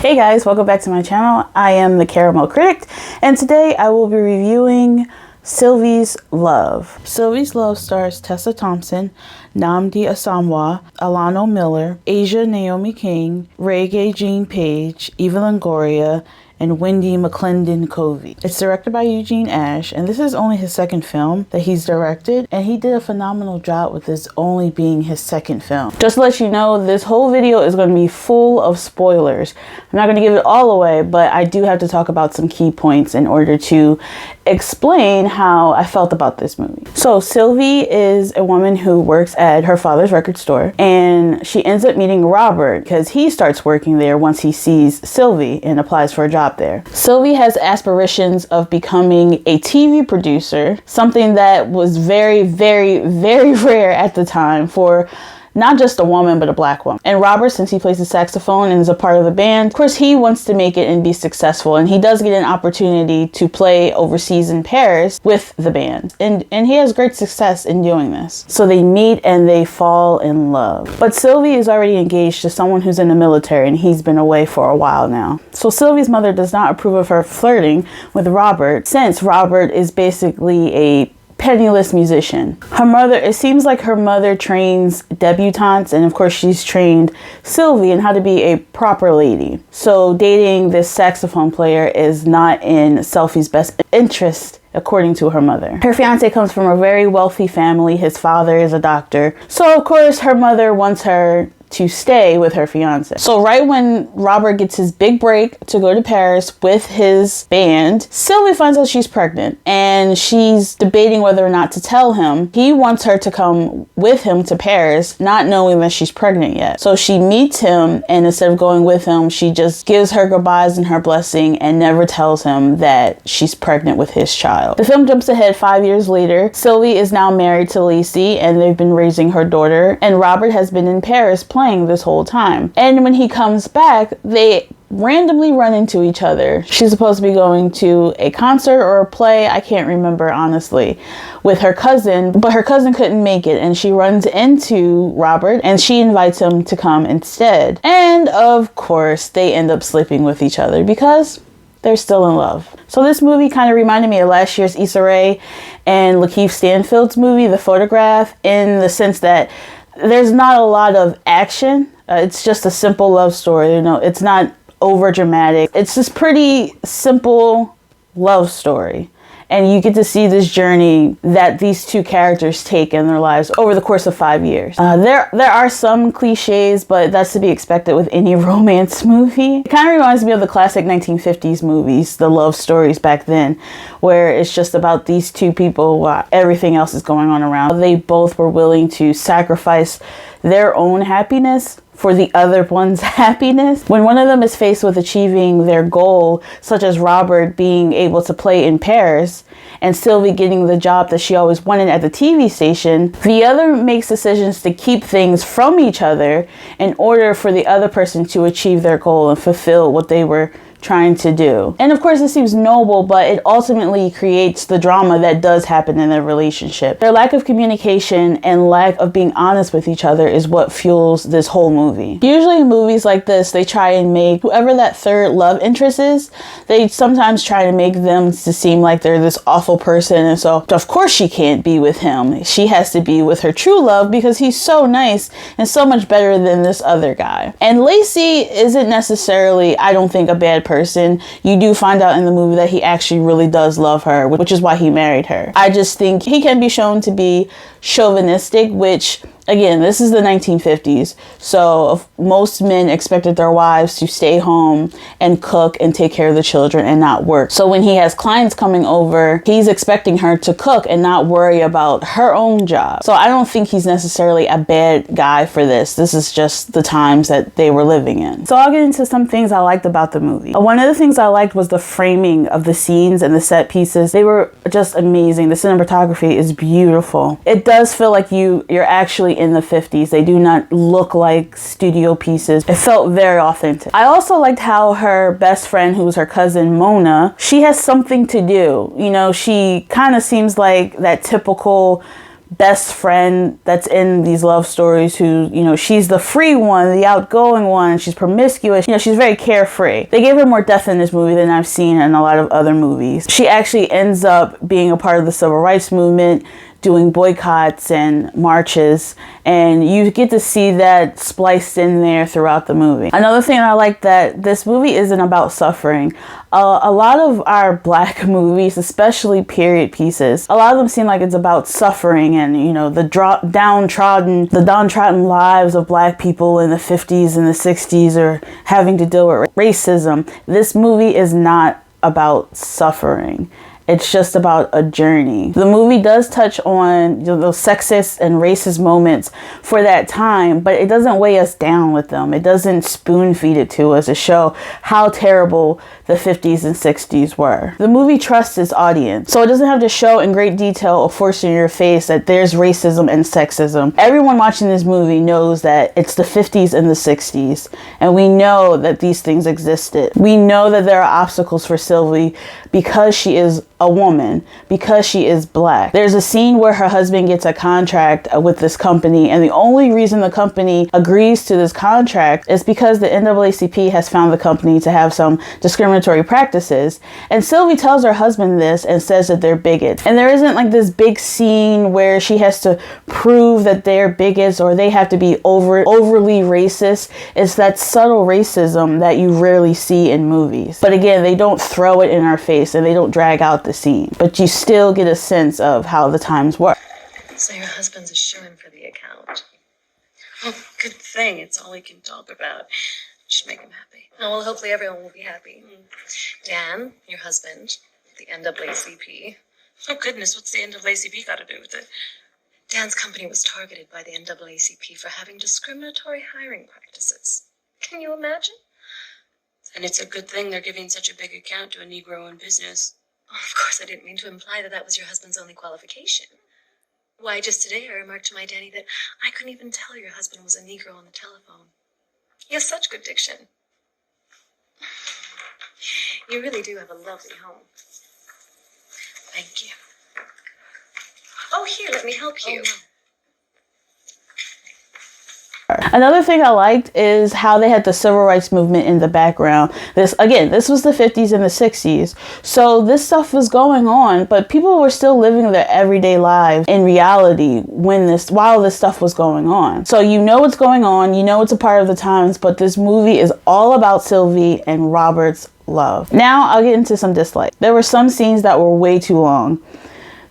Hey guys, welcome back to my channel. I am the Caramel Critic, and today I will be reviewing Sylvie's Love. Sylvie's Love stars Tessa Thompson, Nnamdi Asomugha, Alano Miller, Asia Naomi King, Reggae Jean Page, Eva Longoria, and Wendy McClendon Covey. It's directed by Eugene Ashe, and this is only his second film that he's directed, and he did a phenomenal job with this only being his second film. Just to let you know, this whole video is going to be full of spoilers. I'm not going to give it all away, but I do have to talk about some key points in order to explain how I felt about this movie. So Sylvie is a woman who works at her father's record store, and she ends up meeting Robert because he starts working there once he sees Sylvie and applies for a job there. Sylvie has aspirations of becoming a TV producer, something that was very, very, very rare at the time for not just a woman, but a black woman. And Robert, since he plays the saxophone and is a part of the band, of course, he wants to make it and be successful. And he does get an opportunity to play overseas in Paris with the band. And he has great success in doing this. So they meet and they fall in love. But Sylvie is already engaged to someone who's in the military, and he's been away for a while now. So Sylvie's mother does not approve of her flirting with Robert, since Robert is basically a penniless musician. It seems like her mother trains debutantes, and of course she's trained Sylvie in how to be a proper lady. So dating this saxophone player is not in Sylvie's best interest, according to her mother. Her fiance comes from a very wealthy family. His father is a doctor. So of course her mother wants her to stay with her fiance. So right when Robert gets his big break to go to Paris with his band, Sylvie finds out she's pregnant, and she's debating whether or not to tell him. He wants her to come with him to Paris, not knowing that she's pregnant yet. So she meets him, and instead of going with him, she just gives her goodbyes and her blessing and never tells him that she's pregnant with his child. The film jumps ahead 5 years later. Sylvie is now married to Lacey, and they've been raising her daughter, and Robert has been in Paris playing this whole time. And when he comes back, they randomly run into each other. She's supposed to be going to a concert or a play, I can't remember honestly, with her cousin, but her cousin couldn't make it, and she runs into Robert and she invites him to come instead. And of course they end up sleeping with each other because they're still in love. So this movie kind of reminded me of last year's Issa Rae and Lakeith Stanfield's movie, The Photograph, in the sense that there's not a lot of action. It's just a simple love story. You know, it's not over dramatic. It's just pretty simple love story. And you get to see this journey that these two characters take in their lives over the course of 5 years. There are some cliches, but that's to be expected with any romance movie. It kind of reminds me of the classic 1950s movies, the love stories back then, where it's just about these two people while everything else is going on around. They both were willing to sacrifice their own happiness for the other one's happiness. When one of them is faced with achieving their goal, such as Robert being able to play in Paris and Sylvie getting the job that she always wanted at the TV station, the other makes decisions to keep things from each other in order for the other person to achieve their goal and fulfill what they were trying to do. And of course it seems noble, but it ultimately creates the drama that does happen in their relationship. Their lack of communication and lack of being honest with each other is what fuels this whole movie. Usually in movies like this, they try and make whoever that third love interest is, they sometimes try to make them to seem like they're this awful person, and so of course she can't be with him. She has to be with her true love because he's so nice and so much better than this other guy. And Lacey isn't necessarily, I don't think, a bad person. You do find out in the movie that he actually really does love her, which is why he married her. I just think he can be shown to be chauvinistic, which, again, this is the 1950s, so most men expected their wives to stay home and cook and take care of the children and not work. So when he has clients coming over, he's expecting her to cook and not worry about her own job. So I don't think he's necessarily a bad guy for this. This is just the times that they were living in. So I'll get into some things I liked about the movie. One of the things I liked was the framing of the scenes and the set pieces. They were just amazing. The cinematography is beautiful. It does feel like you're actually in the 50s. They do not look like studio pieces. It felt very authentic. I also liked how her best friend, who was her cousin Mona, she has something to do. You know, she kind of seems like that typical best friend that's in these love stories who, you know, she's the free one, the outgoing one, she's promiscuous, you know, she's very carefree. They gave her more depth in this movie than I've seen in a lot of other movies. She actually ends up being a part of the civil rights movement, doing boycotts and marches, and you get to see that spliced in there throughout the movie. Another thing I like, that this movie isn't about suffering. A lot of our black movies, especially period pieces, a lot of them seem like it's about suffering and, you know, the downtrodden lives of black people in the 50s and the 60s, or having to deal with racism. This movie is not about suffering. It's just about a journey. The movie does touch on, you know, those sexist and racist moments for that time, but it doesn't weigh us down with them. It doesn't spoon feed it to us to show how terrible the 50s and 60s were. The movie trusts its audience, so it doesn't have to show in great detail or force in your face that there's racism and sexism. Everyone watching this movie knows that it's the 50s and the 60s, and we know that these things existed. We know that there are obstacles for Sylvie because she is a woman, because she is black. There's a scene where her husband gets a contract with this company, and the only reason the company agrees to this contract is because the NAACP has found the company to have some discriminatory practices. And Sylvie tells her husband this and says that they're bigots. And there isn't like this big scene where she has to prove that they're bigots or they have to be overly racist. It's that subtle racism that you rarely see in movies. But again, they don't throw it in our face and they don't drag out the scene, but you still get a sense of how the times were. So your husband's a shoo-in for the account. Oh, good thing. It's all he can talk about. Just make him happy. Oh, well, hopefully everyone will be happy. Dan, your husband, the NAACP. Oh, goodness, what's the NAACP got to do with it? Dan's company was targeted by the NAACP for having discriminatory hiring practices. Can you imagine? And it's a good thing they're giving such a big account to a Negro-owned business. Oh, of course, I didn't mean to imply that that was your husband's only qualification. Why, just today I remarked to my Danny that I couldn't even tell your husband was a Negro on the telephone. He has such good diction. You really do have a lovely home. Thank you. Oh, here, let me help you. Oh, no. Another thing I liked is how they had the civil rights movement in the background. This was the 50s and the 60s. So this stuff was going on, but people were still living their everyday lives in reality while this stuff was going on. So you know what's going on, you know it's a part of the times, but this movie is all about Sylvie and Robert's love. Now I'll get into some dislikes. There were some scenes that were way too long.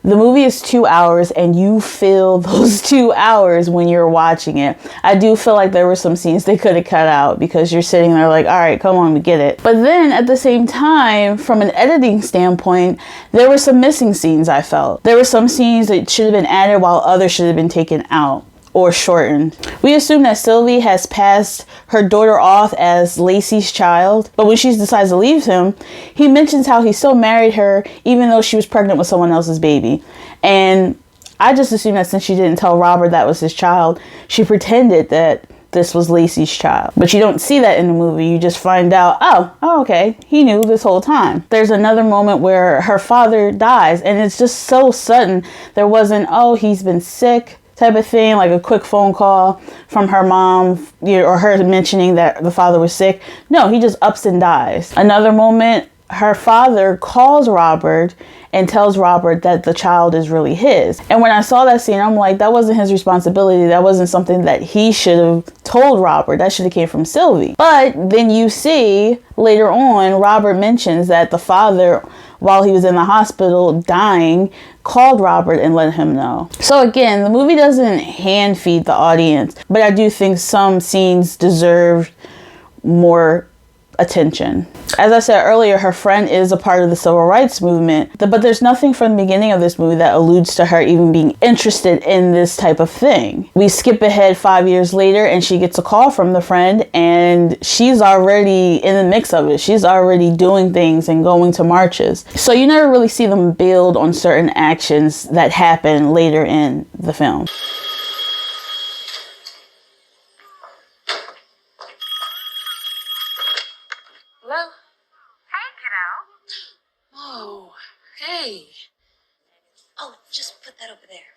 The movie is 2 hours and you feel those 2 hours when you're watching it. I do feel like there were some scenes they could have cut out because you're sitting there like, all right, come on, we get it. But then at the same time, from an editing standpoint, there were some missing scenes, I felt. There were some scenes that should have been added while others should have been taken out or shortened. We assume that Sylvie has passed her daughter off as Lacey's child, but when she decides to leave him, he mentions how he still married her even though she was pregnant with someone else's baby. And I just assumed that since she didn't tell Robert that was his child, she pretended that this was Lacey's child. But you don't see that in the movie. You just find out, oh, okay, he knew this whole time. There's another moment where her father dies, and it's just so sudden. There wasn't, oh, he's been sick type of thing, like a quick phone call from her mom, or her mentioning that the father was sick. No, he just ups and dies. Another moment, her father calls Robert and tells Robert that the child is really his. And when I saw that scene, I'm like, that wasn't his responsibility. That wasn't something that he should have told Robert. That should have came from Sylvie. But then you see later on, Robert mentions that the father, while he was in the hospital dying, called Robert and let him know. So again, the movie doesn't hand feed the audience, but I do think some scenes deserve more attention. As I said earlier, her friend is a part of the civil rights movement, but there's nothing from the beginning of this movie that alludes to her even being interested in this type of thing. We skip ahead 5 years later and she gets a call from the friend and she's already in the mix of it. She's already doing things and going to marches. So you never really see them build on certain actions that happen later in the film. Hello? Hey, kiddo. Oh, hey. Oh, just put that over there.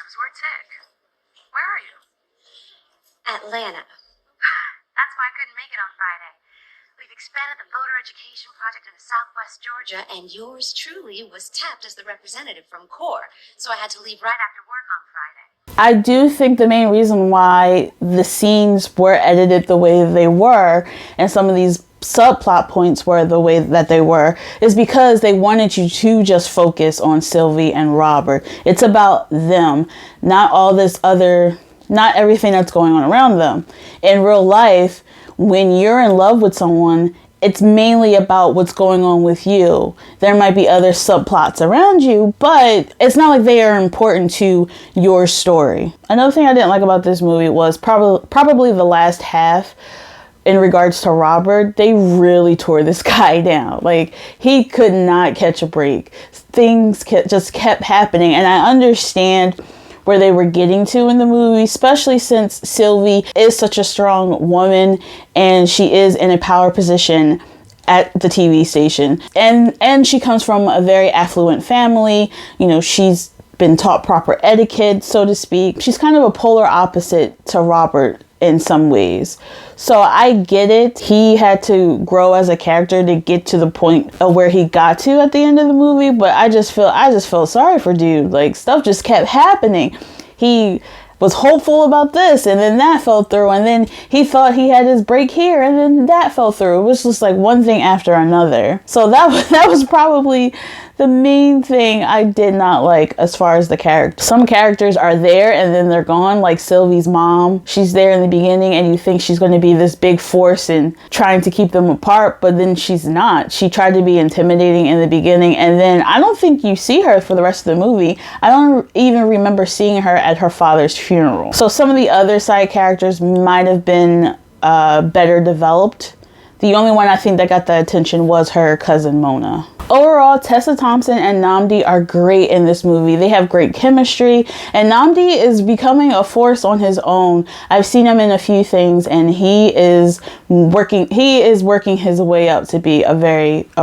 symptoms. Where'd sick? Where are you? Atlanta. That's why I couldn't make it on Friday. We've expanded the voter education project into Southwest Georgia. And yours truly was tapped as the representative from CORE, so I had to leave right after work on Friday. I do think the main reason why the scenes were edited the way they were and some of these subplot points were the way that they were is because they wanted you to just focus on Sylvie and Robert. It's about them, not all this other, not everything that's going on around them. In real life, when you're in love with someone, it's mainly about what's going on with you. There might be other subplots around you, but it's not like they are important to your story. Another thing I didn't like about this movie was probably the last half. In regards to Robert, they really tore this guy down. Like, he could not catch a break. Things just kept happening, and I understand where they were getting to in the movie, especially since Sylvie is such a strong woman and she is in a power position at the TV station. And she comes from a very affluent family. You know, she's been taught proper etiquette, so to speak. She's kind of a polar opposite to Robert in some ways. So I get it. He had to grow as a character to get to the point of where he got to at the end of the movie, but I just felt sorry for dude. Like, stuff just kept happening. He was hopeful about this and then that fell through, and then he thought he had his break here and then that fell through. It was just like one thing after another. So that was probably the main thing I did not like as far as the character. Some characters are there and then they're gone, like Sylvie's mom. She's there in the beginning and you think she's going to be this big force in trying to keep them apart, but then she's not. She tried to be intimidating in the beginning, and then I don't think you see her for the rest of the movie. I don't even remember seeing her at her father's funeral. So some of the other side characters might have been better developed. The only one I think that got the attention was her cousin Mona. Overall, Tessa Thompson and Nnamdi are great in this movie. They have great chemistry, and Nnamdi is becoming a force on his own. I've seen him in a few things, and he is working his way up to be a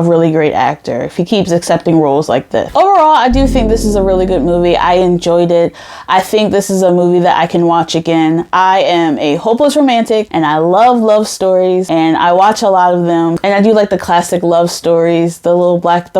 really great actor if he keeps accepting roles like this. Overall, I do think this is a really good movie. I enjoyed it. I think this is a movie that I can watch again. I am a hopeless romantic, and I love love stories, and I watch a lot of them, and I do like the classic love stories, the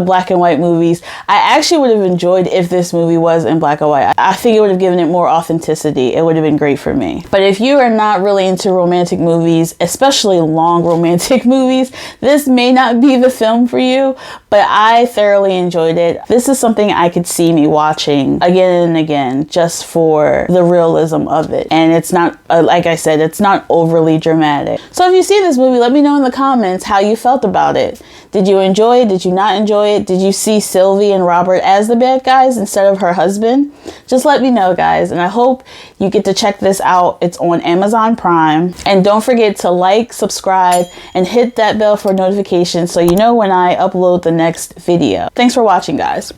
black and white movies. I actually would have enjoyed if this movie was in black and white. I think it would have given it more authenticity. It would have been great for me. But if you are not really into romantic movies, especially long romantic movies, this may not be the film for you, but I thoroughly enjoyed it. This is something I could see me watching again and again just for the realism of it. And it's not, like I said, it's not overly dramatic. So if you see this movie, let me know in the comments how you felt about it. Did you enjoy it? Did you not enjoy it? Did you see Sylvie and Robert as the bad guys instead of her husband? Just let me know, guys. And I hope you get to check this out. It's on Amazon Prime. And don't forget to like, subscribe, and hit that bell for notifications so you know when I upload the next video. Thanks for watching, guys.